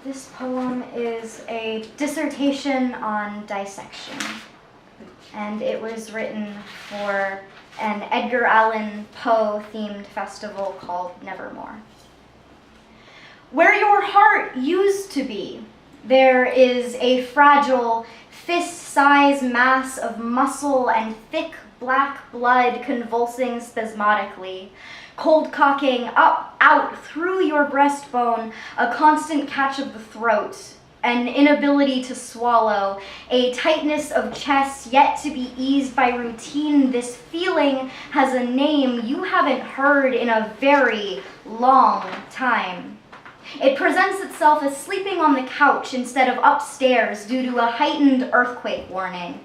This poem is a dissertation on dissection, and it was written for an Edgar Allan Poe themed festival called Nevermore. Where your heart used to be, there is a fragile, fist-size mass of muscle and thick black blood convulsing spasmodically, cold-cocking up, out, through your breastbone, a constant catch of the throat, an inability to swallow, a tightness of chest yet to be eased by routine. This feeling has a name you haven't heard in a very long time. It presents itself as sleeping on the couch instead of upstairs due to a heightened earthquake warning,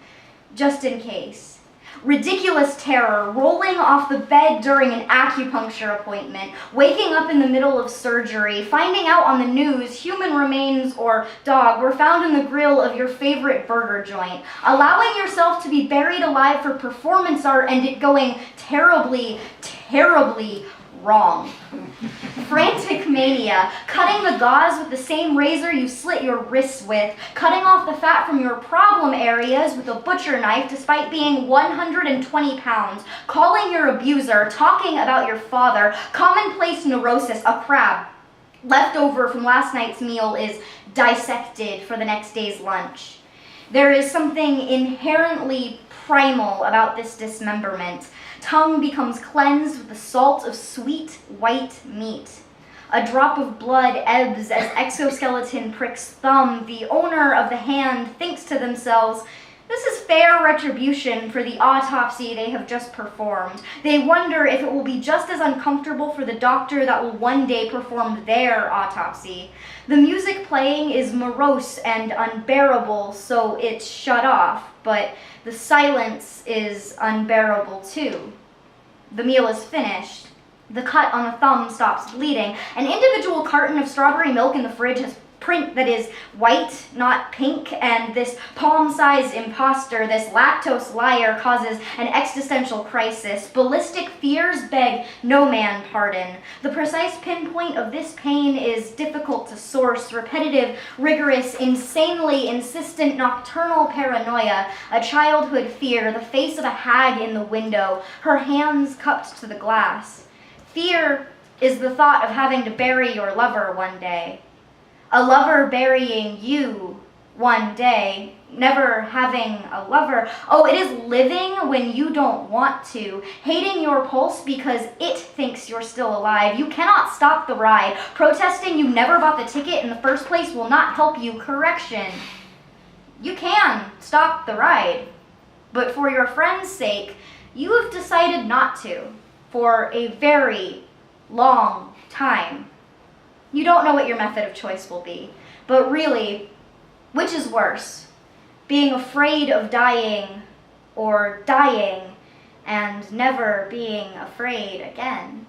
just in case. Ridiculous terror, rolling off the bed during an acupuncture appointment, waking up in the middle of surgery, finding out on the news human remains or dog were found in the grill of your favorite burger joint, allowing yourself to be buried alive for performance art and it going terribly, terribly wrong. Frantic mania, cutting the gauze with the same razor you slit your wrists with, cutting off the fat from your problem areas with a butcher knife despite being 120 pounds, calling your abuser, talking about your father, commonplace neurosis, a crab left over from last night's meal is dissected for the next day's lunch. There is something inherently primal about this dismemberment. Tongue becomes cleansed with the salt of sweet white meat. A drop of blood ebbs as exoskeleton pricks thumb. The owner of the hand thinks to themselves, this is fair retribution for the autopsy they have just performed. They wonder if it will be just as uncomfortable for the doctor that will one day perform their autopsy. The music playing is morose and unbearable, so it's shut off, but the silence is unbearable too. The meal is finished. The cut on the thumb stops bleeding. An individual carton of strawberry milk in the fridge has print that is white, not pink, and this palm-sized imposter, this lactose liar, causes an existential crisis. Ballistic fears beg no man pardon. The precise pinpoint of this pain is difficult to source. Repetitive, rigorous, insanely insistent nocturnal paranoia, a childhood fear, the face of a hag in the window, her hands cupped to the glass. Fear is the thought of having to bury your lover one day. A lover burying you one day, never having a lover. Oh, it is living when you don't want to, hating your pulse because it thinks you're still alive. You cannot stop the ride. Protesting you never bought the ticket in the first place will not help you. Correction. You can stop the ride, but for your friend's sake, you have decided not to for a very long time. You don't know what your method of choice will be, but really, which is worse? Being afraid of dying or dying and never being afraid again?